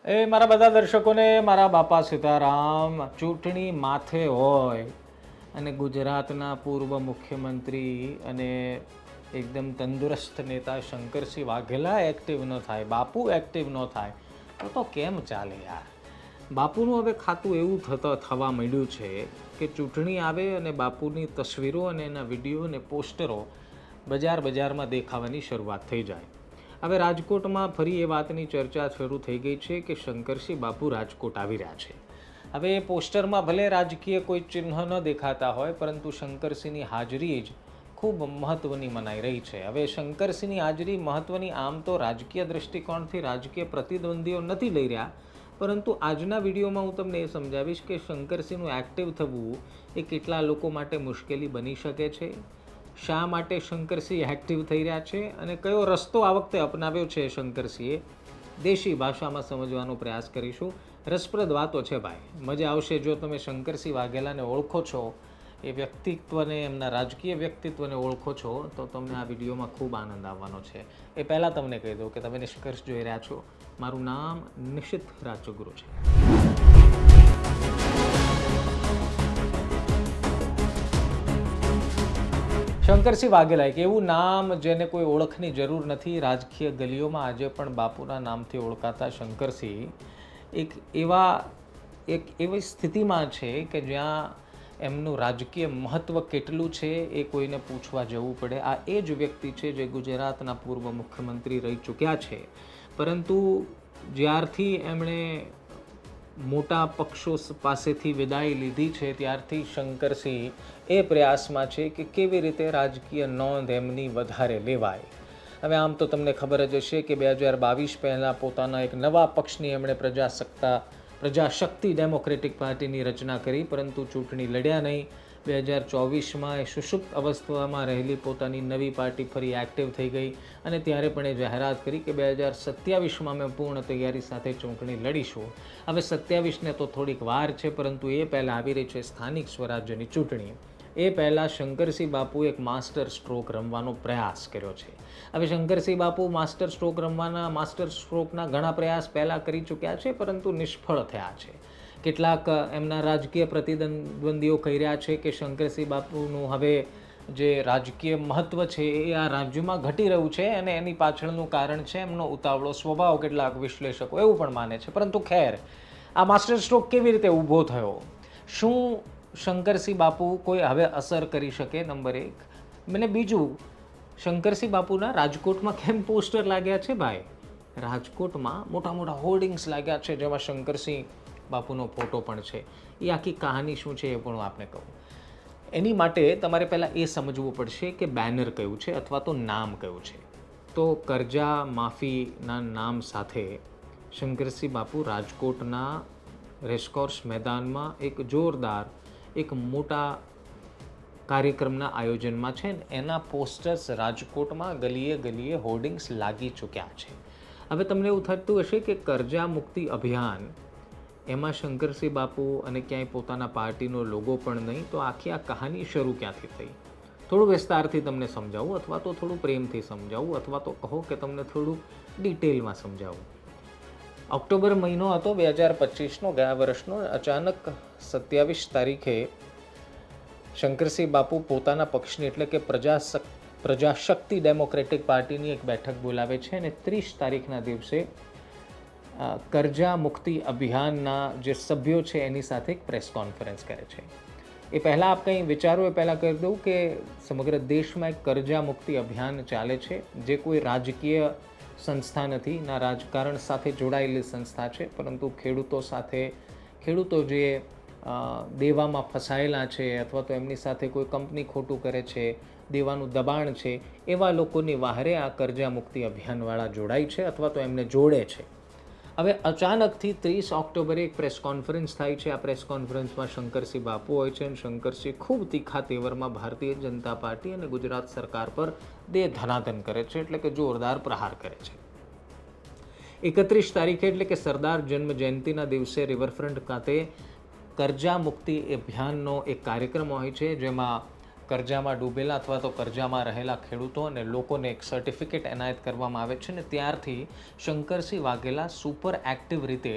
મારા બધા દર્શકોને મારા બાપા સીતારામ. ચૂંટણી માથે હોય અને ગુજરાતના પૂર્વ મુખ્યમંત્રી અને એકદમ તંદુરસ્ત નેતા શંકરસિંહ વાઘેલા એક્ટિવ ન થાય, બાપુ એક્ટિવ ન થાય તો કેમ ચાલે યાર? બાપુનું હવે ખાતું એવું થવા માંડ્યું છે કે ચૂંટણી આવે અને બાપુની તસવીરો અને એના વિડીયો અને પોસ્ટરો બજારમાં દેખાવાની શરૂઆત થઈ જાય. હવે રાજકોટમાં ફરી એ વાતની ચર્ચા શરૂ થઈ ગઈ છે કે શંકરસિંહ બાપુ રાજકોટ આવી રહ્યા છે. હવે એ પોસ્ટરમાં ભલે રાજકીય કોઈ ચિહ્ન ન દેખાતા હોય, પરંતુ શંકરસિંહની હાજરી જ ખૂબ મહત્ત્વની મનાઈ રહી છે. હવે શંકરસિંહની હાજરી મહત્ત્વની આમ તો રાજકીય દૃષ્ટિકોણથી રાજકીય પ્રતિદ્વંદીઓ નથી લઈ રહ્યા, પરંતુ આજના વિડીયોમાં હું તમને એ સમજાવીશ કે શંકરસિંહનું એક્ટિવ થવું એ કેટલા લોકો માટે મુશ્કેલી બની શકે છે, શા માટે શંકરસિંહ એક્ટિવ થઈ રહ્યા છે અને કયો રસ્તો આ વખતે અપનાવ્યો છે શંકરસિંહે, દેશી ભાષામાં સમજવાનો પ્રયાસ કરીશું. રસપ્રદ વાતો છે ભાઈ, મજા આવશે. જો તમે શંકરસિંહ વાઘેલાને ઓળખો છો, એ વ્યક્તિત્વને, એમના રાજકીય વ્યક્તિત્વને ઓળખો છો, તો તમને આ વિડીયોમાં ખૂબ આનંદ આવવાનો છે. એ પહેલાં તમને કહી દઉં કે તમે નિષ્કર્ષ જોઈ રહ્યા છો. મારું નામ નિશિત રાજગુરુ છે. શંકરસિંહ વાઘેલા એક એવું નામ જેને કોઈ ઓળખની જરૂર નથી. રાજકીય ગલીઓમાં આજે પણ બાપુના નામથી ઓળખાતા શંકરસિંહ એવી સ્થિતિમાં છે કે જ્યાં એમનું રાજકીય મહત્ત્વ કેટલું છે એ કોઈને પૂછવા જવું પડે. આ એ જ વ્યક્તિ છે જે ગુજરાતના પૂર્વ મુખ્યમંત્રી રહી ચૂક્યા છે, પરંતુ જ્યારથી એમણે મોટા પક્ષો પાસેથી વિદાય લીધી છે ત્યારથી શંકરસિંહ એ પ્રયાસમાં છે કે કેવી રીતે રાજકીય નોંધ એમની વધારે લેવાય. હવે આમ તો તમને ખબર જ હશે કે 2022 પહેલાં પોતાના એક નવા પક્ષની એમણે પ્રજાશક્તિ ડેમોક્રેટિક પાર્ટીની રચના કરી, પરંતુ ચૂંટણી લડ્યા નહીં. 2024માં એ સુષુપ્ત અવસ્થામાં રહેલી પોતાની નવી પાર્ટી ફરી એક્ટિવ થઈ ગઈ અને ત્યારે પણ એ જાહેરાત કરી કે 2027માં અમે પૂર્ણ તૈયારી સાથે ચૂંટણી લડીશું. હવે 27ને તો થોડીક વાર છે, પરંતુ એ પહેલાં આવી રહી છે સ્થાનિક સ્વરાજ્યની ચૂંટણી. એ પહેલાં શંકરસિંહ બાપુએ એક માસ્ટર સ્ટ્રોક રમવાનો પ્રયાસ કર્યો છે. હવે શંકરસિંહ બાપુ માસ્ટર સ્ટ્રોકના ઘણા પ્રયાસ પહેલાં કરી ચૂક્યા છે, પરંતુ નિષ્ફળ થયા છે. કેટલાક એમના રાજકીય પ્રતિદ્વંદીઓ કહી રહ્યા છે કે શંકરસિંહ બાપુનું હવે જે રાજકીય મહત્ત્વ છે એ આ રાજ્યમાં ઘટી રહ્યું છે અને એની પાછળનું કારણ છે એમનો ઉતાવળો સ્વભાવ. કેટલાક વિશ્લેષકો એવું પણ માને છે. પરંતુ ખેર, આ માસ્ટર સ્ટ્રોક કેવી રીતે ઊભો થયો? શું શંકરસિંહ બાપુ કોઈ હવે અસર કરી શકે? નંબર 1. મને બીજું, શંકરસિંહ બાપુના રાજકોટમાં કેમ પોસ્ટર લાગ્યા છે ભાઈ? રાજકોટમાં મોટા મોટા હોર્ડિંગ્સ લાગ્યા છે જેમાં શંકરસિંહ બાપુનો ફોટો પણ છે. એ આખી કહાની શું છે એ પણ હું આપને કહું. એની માટે તમારે પહેલાં એ સમજવું પડશે કે બેનર કયું છે અથવા તો નામ કયું છે. તો કરજા માફીના નામ સાથે શંકરસિંહ બાપુ રાજકોટના રેસકોર્સ મેદાનમાં એક જોરદાર, એક મોટા કાર્યક્રમના આયોજનમાં છે. એના પોસ્ટર્સ રાજકોટમાં ગલીએ હોર્ડિંગ્સ લાગી ચૂક્યા છે. હવે તમને એવું થતું હશે કે કરજા મુક્તિ અભિયાન, એમાં શંકરસિંહ બાપુ અને ક્યાંય પોતાના પાર્ટીનો લોગો પણ નહીં, તો આખી આ કહાની શરૂ ક્યાંથી થઈ? થોડું વિસ્તારથી તમને સમજાવું, અથવા તો થોડું પ્રેમથી સમજાવું, અથવા તો કહો કે તમને થોડું ડિટેલમાં સમજાવું. ઓક્ટોબર મહિનો હતો 2025નો, ગયા વર્ષનો. અચાનક 27 તારીખે શંકરસિંહ બાપુ પોતાના પક્ષની એટલે કે પ્રજાશક્તિ ડેમોક્રેટિક પાર્ટીની એક બેઠક બોલાવે છે અને 30 તારીખના દિવસે કરજા મુક્તિ અભિયાનના જે સભ્યો છે એની સાથે એક પ્રેસ કોન્ફરન્સ કરે છે. એ પહેલાં આપ કંઈ વિચારો, એ પહેલાં કહી દઉં કે સમગ્ર દેશમાં એક કરજા મુક્તિ અભિયાન ચાલે છે, જે કોઈ રાજકીય સંસ્થા નથી, ના રાજકારણ સાથે જોડાયેલી સંસ્થા છે, પરંતુ ખેડૂતો જે દેવામાં ફસાયેલા છે અથવા તો એમની સાથે કોઈ કંપની ખોટું કરે છે, દેવાનું દબાણ છે, એવા લોકોની વહારે આ કરજા મુક્તિ અભિયાનવાળા જોડાય છે અથવા તો એમને જોડે છે. હવે અચાનકથી 30 ઓક્ટોબરે એક પ્રેસ કોન્ફરન્સ થાય છે. આ પ્રેસ કોન્ફરન્સમાં શંકરસિંહ બાપુ હોય છે અને શંકરસિંહ ખૂબ તીખા તેવરમાં ભારતીય જનતા પાર્ટી અને ગુજરાત સરકાર પર ધનાધન કરે છે, એટલે કે જોરદાર પ્રહાર કરે છે. 31 તારીખે એટલે કે સરદાર જન્મ જયંતિના દિવસે રિવરફ્રન્ટ ખાતે કરજા મુક્તિ અભિયાનનો એક કાર્યક્રમ હોય છે, જેમાં કર્જામાં ડૂબેલા અથવા તો કર્જામાં રહેલા ખેડૂતો અને લોકોને એક સર્ટિફિકેટ એનાયત કરવામાં આવે છે ને ત્યારથી શંકરસિંહ વાઘેલા સુપર એક્ટિવ રીતે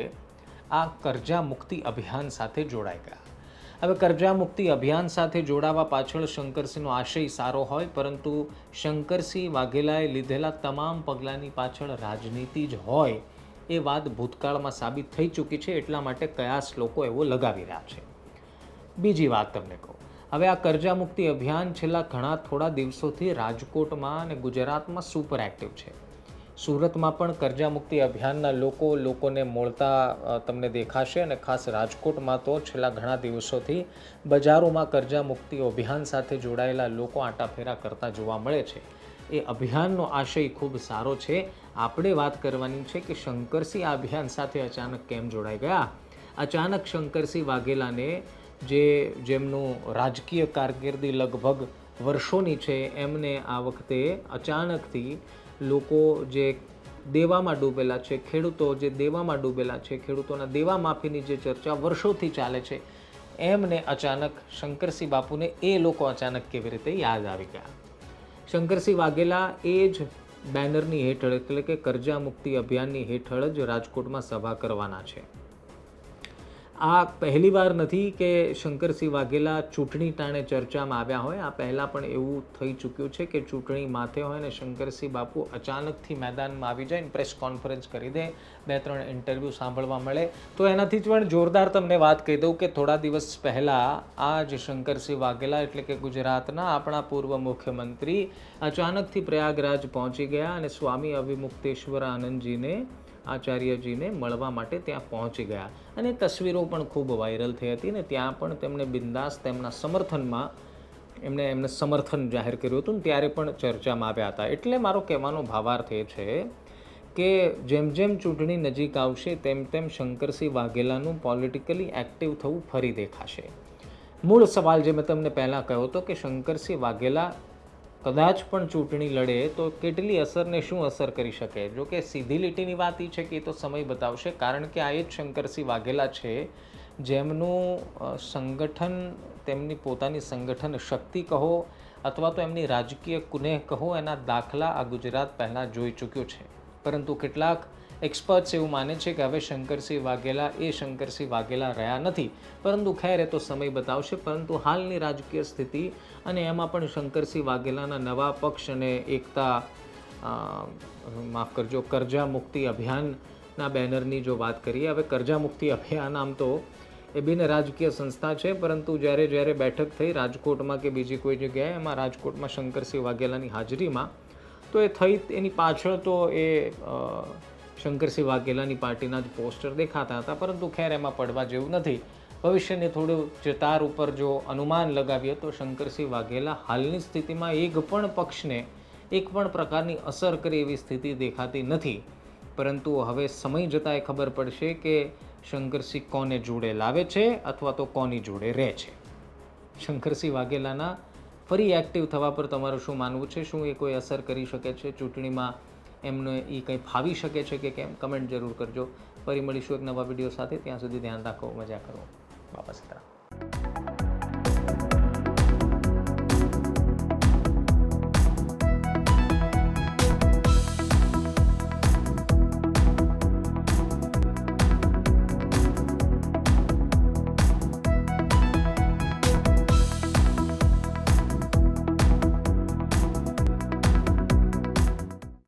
આ કર્જા મુક્તિ અભિયાન સાથે જોડાઈ ગયા. હવે કર્જા મુક્તિ અભિયાન સાથે જોડાવા પાછળ શંકરસિંહનો આશય સારો હોય, પરંતુ શંકરસિંહ વાઘેલાએ લીધેલા તમામ પગલાંની પાછળ રાજનીતિ જ હોય એ વાત ભૂતકાળમાં સાબિત થઈ ચૂકી છે. એટલા માટે કયાસ લોકો એવો લગાવી રહ્યા છે. બીજી વાત તમને કહું, હવે આ કર્જા મુક્તિ અભિયાન છેલ્લા થોડા દિવસોથી રાજકોટમાં અને ગુજરાતમાં સુપર એક્ટિવ છે. સુરતમાં પણ કર્જા મુક્તિ અભિયાનના લોકોને મળતા તમને દેખાશે અને ખાસ રાજકોટમાં તો છેલ્લા ઘણા દિવસોથી બજારોમાં કર્જા મુક્તિ અભિયાન સાથે જોડાયેલા લોકો આંટાફેરા કરતા જોવા મળે છે. એ અભિયાનનો આશય ખૂબ સારો છે. આપણે વાત કરવાની છે કે શંકરસિંહ આ અભિયાન સાથે અચાનક કેમ જોડાઈ ગયા. અચાનક શંકરસિંહ વાઘેલાને જેમનું રાજકીય કારકિર્દી લગભગ વર્ષોની છે, એમને આ વખતે અચાનકથી લોકો જે દેવામાં ડૂબેલા છે, ખેડૂતો જે દેવામાં ડૂબેલા છે, ખેડૂતોના દેવા માફીની જે ચર્ચા વર્ષોથી ચાલે છે, એમને અચાનક શંકરસિંહ બાપુને એ લોકો અચાનક કેવી રીતે યાદ આવી ગયા. શંકરસિંહ વાઘેલા એ જ બેનરની હેઠળ એટલે કે કર્જા મુક્તિ અભિયાનની હેઠળ જ રાજકોટમાં સભા કરવાના છે. આ પહેલીવાર નથી કે શંકરસિંહ વાઘેલા ચૂંટણી ટાણે ચર્ચામાં આવ્યા હોય. આ પહેલાં પણ એવું થઈ ચૂક્યું છે કે ચૂંટણી માથે હોય ને શંકરસિંહ બાપુ અચાનકથી મેદાનમાં આવી જાય ને પ્રેસ કોન્ફરન્સ કરી દે, 2-3 ઇન્ટરવ્યૂ સાંભળવા મળે. તો એનાથી જ પણ જોરદાર તમને વાત કહી દઉં કે થોડા દિવસ પહેલાં આ જ શંકરસિંહ વાઘેલા એટલે કે ગુજરાતના આપણા પૂર્વ મુખ્યમંત્રી અચાનકથી પ્રયાગરાજ પહોંચી ગયા અને સ્વામી અવિમુક્તેશ્વર આનંદજીને આચાર્યજીને મળવા માટે ત્યાં પહોંચી ગયા. અને તસવીરો પણ ખૂબ વાયરલ થઈ હતી ને ત્યાં પણ તેમણે બિંદાસ તેમના સમર્થનમાં એમને સમર્થન જાહેર કર્યું હતું ને ત્યારે પણ ચર્ચામાં આવ્યા હતા. એટલે મારો કહેવાનો ભાવાર્થ એ છે કે જેમ જેમ ચૂંટણી નજીક આવશે તેમ શંકરસિંહ વાઘેલાનું પોલિટિકલી એક્ટિવ થવું ફરી દેખાશે. મૂળ સવાલ જે મેં તમને પહેલાં કહ્યો હતો કે શંકરસિંહ વાઘેલા કદાચ પણ ચૂંટણી લડે તો કેટલી અસરને શું અસર કરી શકે. જો કે સીધી લીટીની વાત એ છે કે એ તો સમય બતાવશે, કારણ કે આ એ જ શંકરસિંહ વાઘેલા છે જેમનું સંગઠન, તેમની પોતાની સંગઠન શક્તિ કહો અથવા તો એમની રાજકીય કુનેહ કહો, એના દાખલા આ ગુજરાત પહેલાં જોઈ ચૂક્યું છે. પરંતુ કેટલાક એક્સપર્ટ્સ એવું માને છે કે હવે શંકરસિંહ વાઘેલા એ શંકરસિંહ વાઘેલા રહ્યા નથી. પરંતુ ખેર એ તો સમય બતાવશે. પરંતુ હાલની રાજકીય સ્થિતિ અને એમાં પણ શંકરસિંહ વાઘેલાના નવા પક્ષ અને એકતા માફ કરજો કર્જા મુક્તિ અભિયાનના બેનરની જો વાત કરીએ, હવે કર્જા મુક્તિ અભિયાન આમ તો એ બિન રાજકીય સંસ્થા છે, પરંતુ જ્યારે બેઠક થઈ રાજકોટમાં કે બીજી કોઈ જગ્યાએ, એમાં રાજકોટમાં શંકરસિંહ વાઘેલાની હાજરીમાં તો એ થઈ, એની પાછળ તો એ શંકરસિંહ વાઘેલાની પાર્ટીના જ પોસ્ટર દેખાતા હતા. પરંતુ ખેર એમાં પડવા જેવું નથી. ભવિષ્યની થોડું ચિતાર ઉપર જો અનુમાન લગાવીએ તો શંકરસિંહ વાઘેલા હાલની સ્થિતિમાં એક પણ પક્ષને એક પણ પ્રકારની અસર કરે એવી સ્થિતિ દેખાતી નથી. પરંતુ હવે સમય જતાં એ ખબર પડશે કે શંકરસિંહ કોને જોડે લાવે છે અથવા તો કોની જોડે રહે છે. શંકરસિંહ વાઘેલાના ફરી એક્ટિવ થવા પર તમારું શું માનવું છે? શું એ કોઈ અસર કરી શકે છે ચૂંટણીમાં? એમને એ કંઈ ફાવી શકે છે કે કેમ? કમેન્ટ જરૂર કરજો. ફરી મળીશું એક નવા વિડીયો સાથે. ત્યાં સુધી ધ્યાન રાખો, મજા કરો. બાપા સીતારામ.